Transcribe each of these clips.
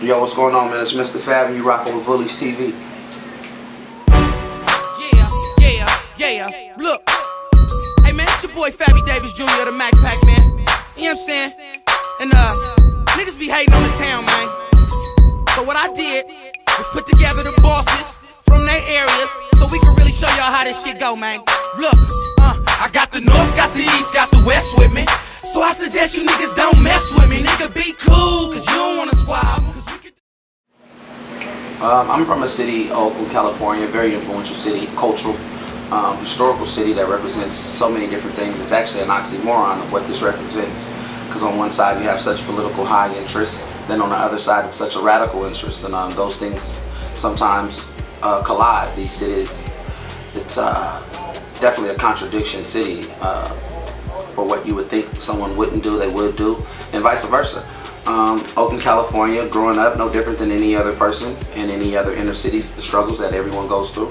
Yo, what's going on, man? It's Mistah F.A.B. and you rockin' with VulliesTv. Yeah. Look. Hey, man, it's your boy F.A.B Davis Jr. the Mac Pack, man. You know what I'm saying? And, niggas be hating on the town, man. So what I did was put together the bosses from their areas so we can really show y'all how this shit go, man. Look, I got the north, got the east, got the west with me. So I suggest you niggas don't mess with me. Nigga, be cool, cause you don't wanna squab. I'm from a city, Oakland, California, very influential city, cultural, historical city that represents so many different things. It's actually an oxymoron of what this represents. Because on one side you have such political high interest, then on the other side it's such a radical interest, and those things sometimes collide. These cities, it's definitely a contradiction city. For what you would think someone wouldn't do, they would do, and vice versa. Oakland, California, growing up, no different than any other person in any other inner cities, the struggles that everyone goes through,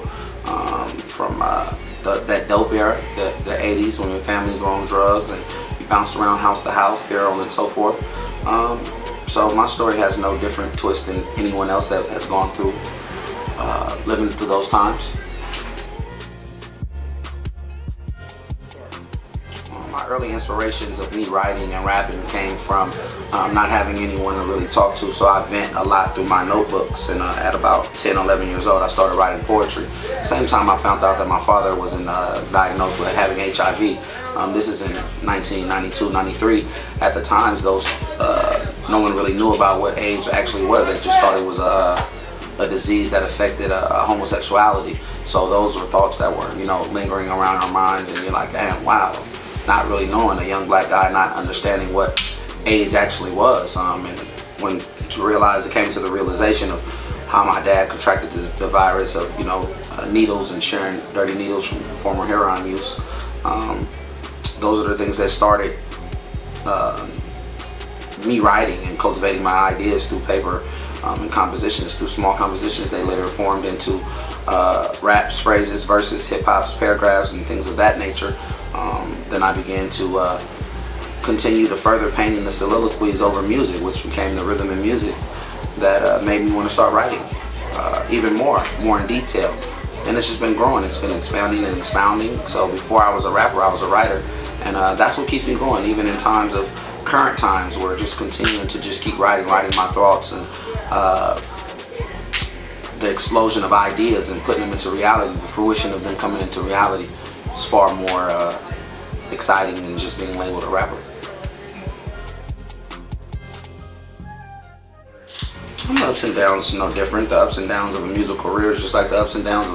from that dope era, the 80s, when your families were on drugs and you bounced around house to house, heroin and so forth. So my story has no different twist than anyone else that has gone through, living through those times. My early inspirations of me writing and rapping came from not having anyone to really talk to, so I vent a lot through my notebooks, and at about 10, 11 years old I started writing poetry. Same time I found out that my father was diagnosed with having HIV. This is in 1992, 93. At the times, no one really knew about what AIDS actually was. They just thought it was a disease that affected homosexuality. So those were thoughts that were, lingering around our minds, and you're like, damn, wow. Not really knowing, a young black guy not understanding what AIDS actually was, and when to realize, it came to the realization of how my dad contracted the virus of needles and sharing dirty needles from former heroin use. Those are the things that started me writing and cultivating my ideas through paper and compositions, through small compositions. They later formed into raps, phrases, verses, hip-hops, paragraphs, and things of that nature. Then I began to continue to further painting the soliloquies over music, which became the rhythm and music that made me want to start writing even more in detail. And it's just been growing. It's been expanding and expounding. So before I was a rapper, I was a writer, and that's what keeps me going, even in times of current times, where just continuing to just keep writing my thoughts, and the explosion of ideas and putting them into reality, the fruition of them coming into reality, is far more exciting than just being labeled a rapper. The ups and downs is no different. The ups and downs of a musical career is just like the ups and downs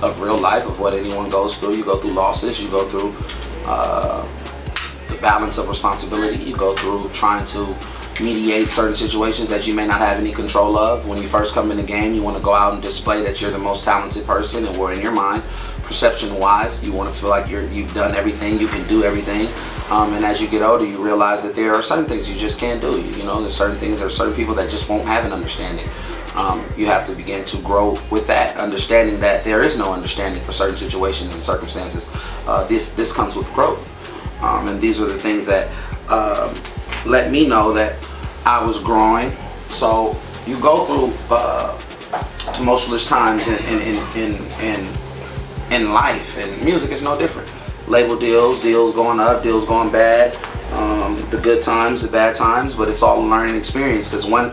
of real life, of what anyone goes through. You go through losses, you go through the balance of responsibility, you go through trying to mediate certain situations that you may not have any control of. When you first come in the game, you want to go out and display that you're the most talented person, and where in your mind, perception-wise, you want to feel like you've done everything, you can do everything. And as you get older, you realize that there are certain things you just can't do. There's certain things, there's certain people that just won't have an understanding. You have to begin to grow with that, understanding that there is no understanding for certain situations and circumstances. This comes with growth. And these are the things that let me know that I was growing. So you go through tumultuous times in life, and music is no different. Label deals going up, deals going bad, the good times, the bad times, but it's all a learning experience, because one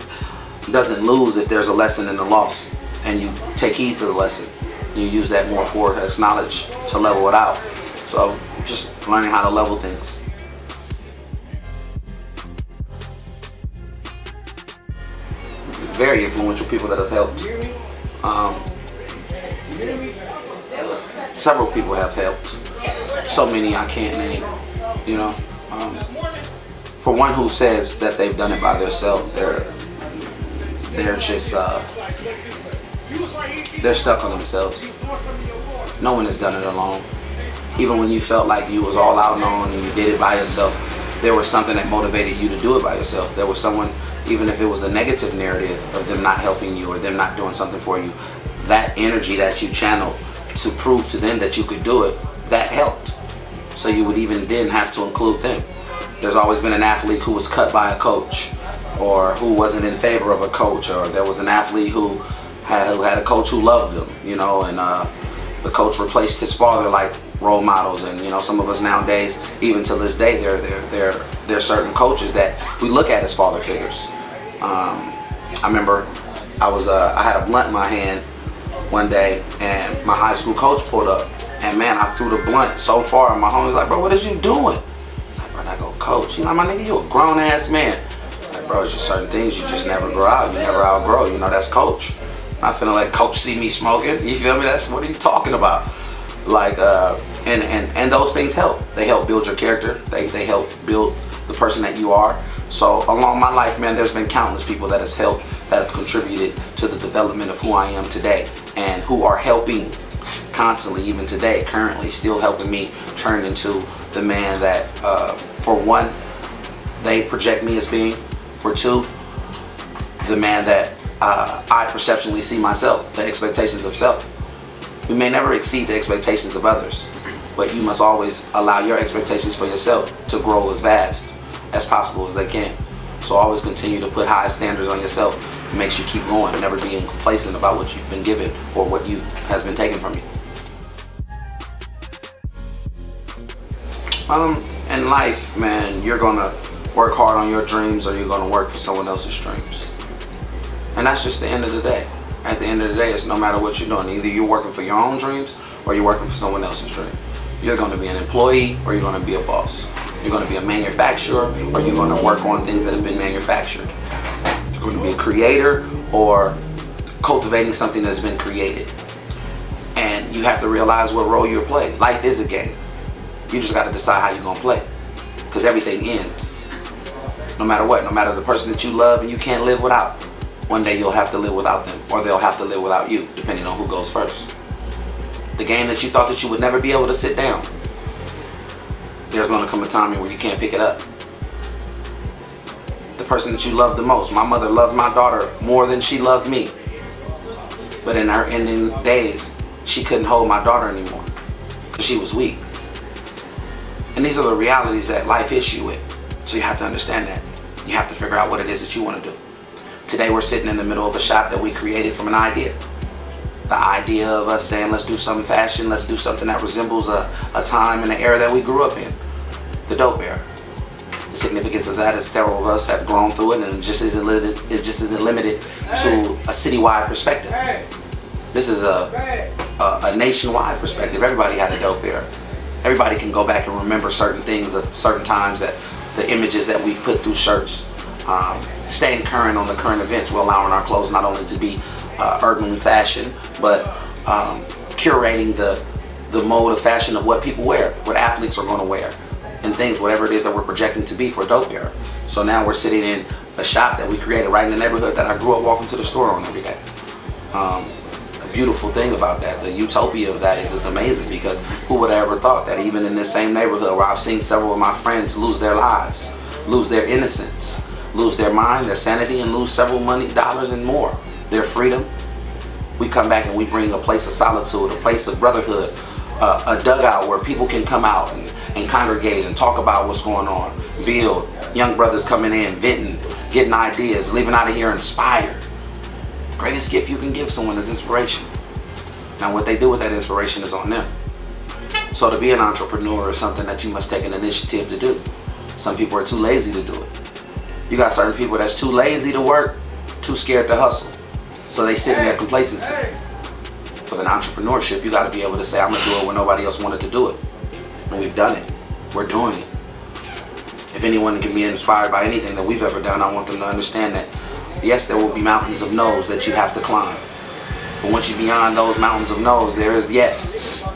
doesn't lose if there's a lesson in the loss, and you take heed to the lesson. You use that more for as knowledge to level it out. So just learning how to level things. Very influential people that have helped. Several people have helped. So many I can't name. For one who says that they've done it by themselves, they're just they're stuck on themselves. No one has done it alone. Even when you felt like you was all out and on and you did it by yourself, there was something that motivated you to do it by yourself. There was someone, even if it was a negative narrative of them not helping you or them not doing something for you, that energy that you channeled to prove to them that you could do it, that helped. So you would even then have to include them. There's always been an athlete who was cut by a coach. or who wasn't in favor of a coach, or there was an athlete who had a coach who loved them, and the coach replaced his father like role models. And some of us nowadays, even to this day, there are certain coaches that we look at as father figures. I remember I had a blunt in my hand one day, and my high school coach pulled up, and man, I threw the blunt so far, and my homie was like, "Bro, what is you doing?" It's like, "Bro, I go, coach." He's like, "My nigga, you a grown ass man." It's like, "Bro, it's just certain things you just never grow out. You never outgrow. That's coach." Not finna let coach see me smoking. You feel me? What are you talking about? Like, and those things help. They help build your character. They help build the person that you are. So along my life, man, there's been countless people that have contributed to the development of who I am today, and who are helping constantly, even today, currently, still helping me turn into the man that, for one, they project me as being. For two, the man that I perceptually see myself, the expectations of self. We may never exceed the expectations of others, but you must always allow your expectations for yourself to grow as vast as possible as they can. So always continue to put high standards on yourself. It makes you keep going, never being complacent about what you've been given or what has been taken from you. In life, man, you're gonna work hard on your dreams, or you're gonna work for someone else's dreams. And that's just the end of the day. At the end of the day, it's no matter what you're doing. Either you're working for your own dreams, or you're working for someone else's dream. You're gonna be an employee, or you're gonna be a boss. You're gonna be a manufacturer, or you're gonna work on things that have been manufactured. You're gonna be a creator, or cultivating something that's been created. And you have to realize what role you play. Life is a game. You just gotta decide how you're gonna play. Because everything ends. No matter what, no matter the person that you love and you can't live without. One day you'll have to live without them, or they'll have to live without you, depending on who goes first. The game that you thought that you would never be able to sit down, there's gonna come a time where you can't pick it up. The person that you love the most. My mother loved my daughter more than she loved me. But in her ending days, she couldn't hold my daughter anymore because she was weak. And these are the realities that life hits you with. So you have to understand that. You have to figure out what it is that you want to do. Today we're sitting in the middle of a shop that we created from an idea. The idea of us saying, let's do something fashion, let's do something that resembles a time and an era that we grew up in. The dope era. The significance of that is several of us have grown through it, and it just isn't limited to a citywide perspective. This is a nationwide perspective. Everybody had a dope era. Everybody can go back and remember certain things of certain times, that the images that we've put through shirts, staying current on the current events. We're allowing our clothes not only to be urban fashion, but curating the mode of fashion of what people wear, what athletes are going to wear, and things, whatever it is that we're projecting to be for dope era. So now we're sitting in a shop that we created right in the neighborhood that I grew up walking to the store on every day. A beautiful thing about that, the utopia of that is amazing, because who would have ever thought that even in this same neighborhood where I've seen several of my friends lose their lives, lose their innocence, lose their mind, their sanity, and lose several money, dollars and more, their freedom, we come back and we bring a place of solitude, a place of brotherhood, a dugout where people can come out and congregate and talk about what's going on, build, young brothers coming in, venting, getting ideas, leaving out of here inspired. Greatest gift you can give someone is inspiration. Now what they do with that inspiration is on them. So to be an entrepreneur is something that you must take an initiative to do. Some people are too lazy to do it. You got certain people that's too lazy to work, too scared to hustle. So they sit in their complacency. With an entrepreneurship, you got to be able to say, I'm going to do it when nobody else wanted to do it. And we've done it. We're doing it. If anyone can be inspired by anything that we've ever done, I want them to understand that, yes, there will be mountains of no's that you have to climb. But once you're beyond those mountains of no's, there is yes.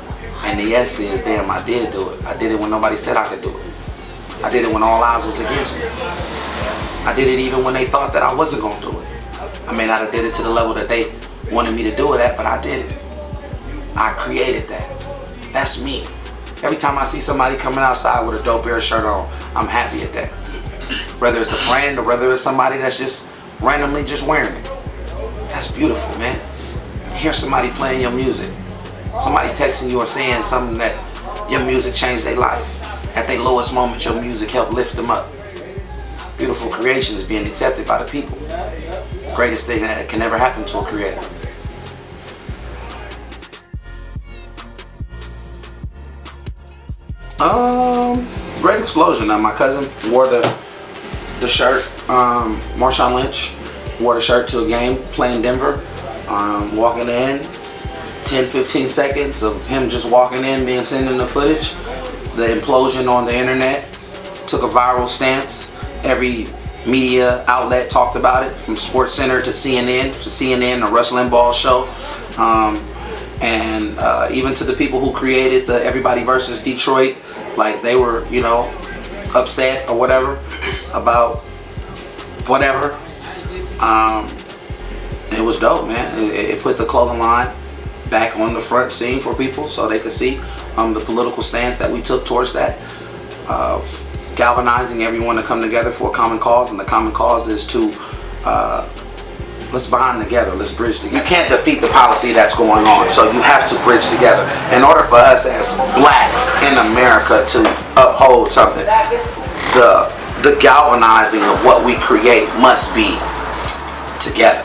And the yes is, damn, I did do it. I did it when nobody said I could do it. I did it when all odds was against me. I did it even when they thought that I wasn't going to do it. I may not have did it to the level that they wanted me to do it at, but I did it. I created that. That's me. Every time I see somebody coming outside with a dope air shirt on, I'm happy at that. Whether it's a friend or whether it's somebody that's just randomly just wearing it. That's beautiful, man. Hear somebody playing your music. Somebody texting you or saying something that your music changed their life. At their lowest moment, your music helped lift them up. Beautiful creation is being accepted by the people. Greatest thing that can ever happen to a creator. Great explosion. My cousin wore the shirt. Marshawn Lynch wore the shirt to a game playing Denver. Walking in, 10-15 seconds of him just walking in, being sent in the footage. The implosion on the internet took a viral stance. Every media outlet talked about it, from SportsCenter to CNN, the Rush Limbaugh show, and even to the people who created the Everybody versus Detroit, like they were, you know, upset or whatever about whatever. It was dope, man. It put the clothing line back on the front scene for people so they could see the political stance that we took towards that, of galvanizing everyone to come together for a common cause. And the common cause is to let's bond together, let's bridge together. You can't defeat the policy that's going on, so you have to bridge together. In order for us as blacks in America to uphold something, the galvanizing of what we create must be together.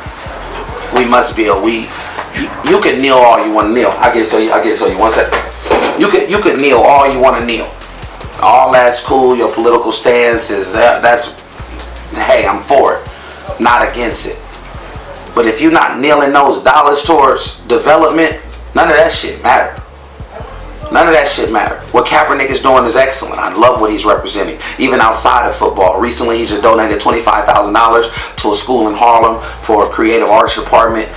We must be you can kneel all you want to kneel. I get to show you 1 second. You can kneel all you want to kneel. All that's cool. Your political stance is that's, hey, I'm for it, not against it. But if you're not kneeling those dollars towards development, none of that shit matter. None of that shit matter. What Kaepernick is doing is excellent. I love what he's representing, even outside of football. Recently, he just donated $25,000 to a school in Harlem for a creative arts department.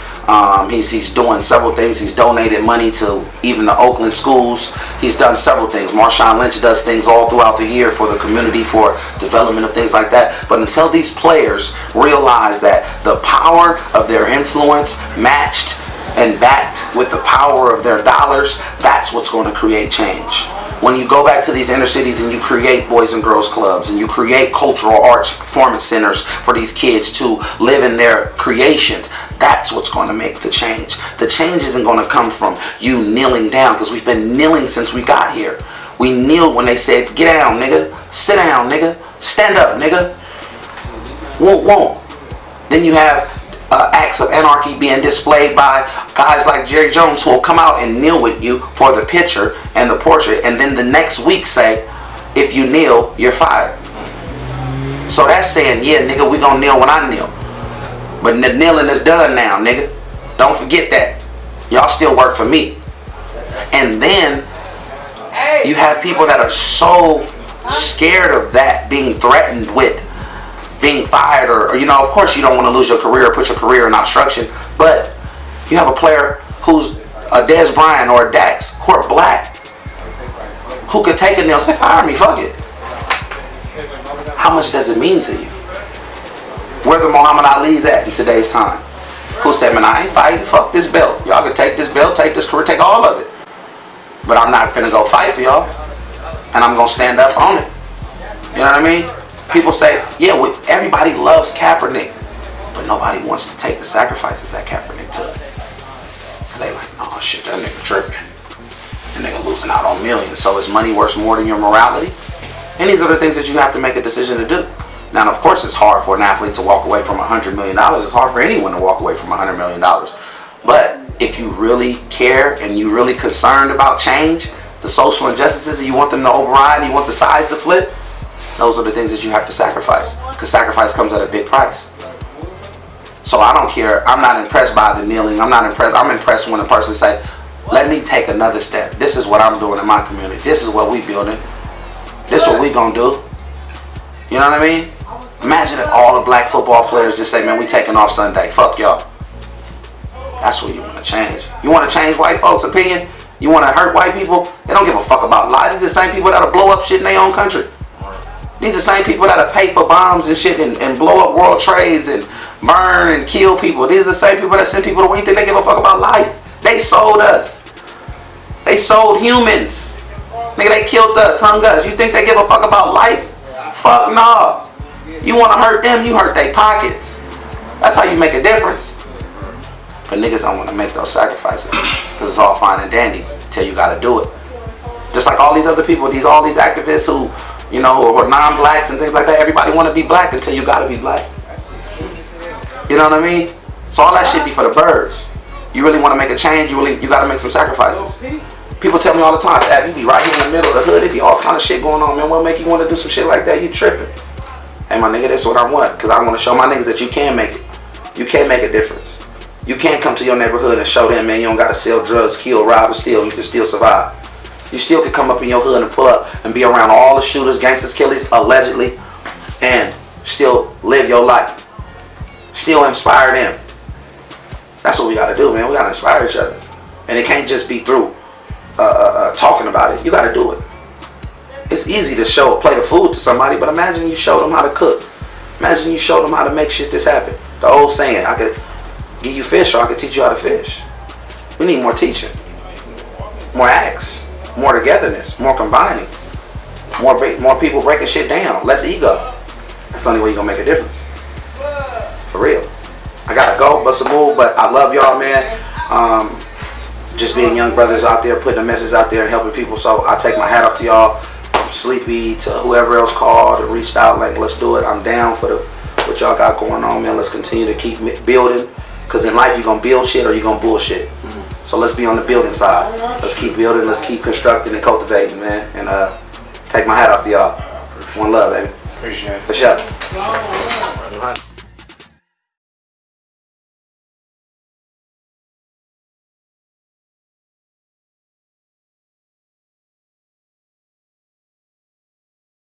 He's doing several things. He's donated money to even the Oakland schools. He's done several things. Marshawn Lynch does things all throughout the year for the community, for development of things like that. But until these players realize that the power of their influence matched and backed with the power of their dollars, that's what's going to create change. When you go back to these inner cities and you create boys and girls clubs and you create cultural arts performance centers for these kids to live in their creations, that's what's going to make the change. The change isn't going to come from you kneeling down, because we've been kneeling since we got here. We kneeled when they said, get down, nigga. Sit down, nigga. Stand up, nigga. Won't. Then you have acts of anarchy being displayed by guys like Jerry Jones, who will come out and kneel with you for the picture and the portrait, and then the next week say, if you kneel, you're fired. So that's saying, yeah, nigga, we gonna kneel when I kneel. But the kneeling is done now, nigga. Don't forget that. Y'all still work for me. And then you have people that are so scared of that, being threatened with being fired, or you know, of course you don't want to lose your career or put your career in obstruction, but you have a player who's a Dez Bryant or a Dax who are black, who could take it and say, fire me, fuck it. How much does it mean to you? Where the Muhammad Ali's at in today's time, who said, man, I ain't fighting, fuck this belt. Y'all can take this belt, take this career, take all of it, but I'm not finna go fight for y'all, and I'm gonna stand up on it. You know what I mean? People say, yeah, everybody loves Kaepernick, but nobody wants to take the sacrifices that Kaepernick took. They like, oh shit, that nigga tripping. That nigga losing out on millions. So is money worth more than your morality? And these are the things that you have to make a decision to do. Now, of course, it's hard for an athlete to walk away from $100 million. It's hard for anyone to walk away from $100 million. But if you really care and you really concerned about change, the social injustices, you want them to override, you want the sides to flip, those are the things that you have to sacrifice, because sacrifice comes at a big price. So I don't care. I'm not impressed by the kneeling. I'm not impressed. I'm impressed when a person say, let me take another step. This is what I'm doing in my community. This is what we building. This is what we gonna do. You know what I mean? Imagine if all the black football players just say, man, we taking off Sunday. Fuck y'all. That's what you want to change. You want to change white folks' opinion? You want to hurt white people? They don't give a fuck about lies. These are the same people that'll blow up shit in their own country. These are the same people that'll pay for bombs and shit and blow up world trades and burn and kill people. These are the same people that send people to where you think they give a fuck about life. They sold us. They sold humans. Nigga, they killed us, hung us. You think they give a fuck about life? Fuck nah. You want to hurt them, you hurt their pockets. That's how you make a difference. But niggas don't want to make those sacrifices, because it's all fine and dandy until you got to do it. Just like all these other people, all these activists who, you know, or non-blacks and things like that. Everybody want to be black until you gotta be black. You know what I mean? So all that shit be for the birds. You really want to make a change, you gotta make some sacrifices. People tell me all the time, you be right here in the middle of the hood, it be all kind of shit going on, man. What make you want to do some shit like that? You tripping. Hey, my nigga, that's what I want. Because I want to show my niggas that you can make it. You can make a difference. You can't come to your neighborhood and show them, man, you don't got to sell drugs, kill, rob, or steal. You can still survive. You still can come up in your hood and pull up and be around all the shooters, gangsters, killers, allegedly, and still live your life. Still inspire them. That's what we got to do, man. We got to inspire each other. And it can't just be through talking about it. You got to do it. It's easy to play the food to somebody, but imagine you show them how to cook. Imagine you show them how to make shit this happen. The old saying, I could give you fish or I could teach you how to fish. We need more teaching, more acts, more togetherness, more combining, more people breaking shit down, less ego. That's the only way you're gonna make a difference. For real. I gotta go, bust a move, but I love y'all, man. Just being young brothers out there, putting a message out there and helping people. So I take my hat off to y'all. From Sleepy to whoever else called and reached out, like, let's do it. I'm down for what y'all got going on, man. Let's continue to keep building. Because in life, you're going to build shit or you're going to bullshit. So let's be on the building side. Let's keep building. Let's keep constructing and cultivating, man. And take my hat off to y'all. One love, baby. Appreciate it. For sure.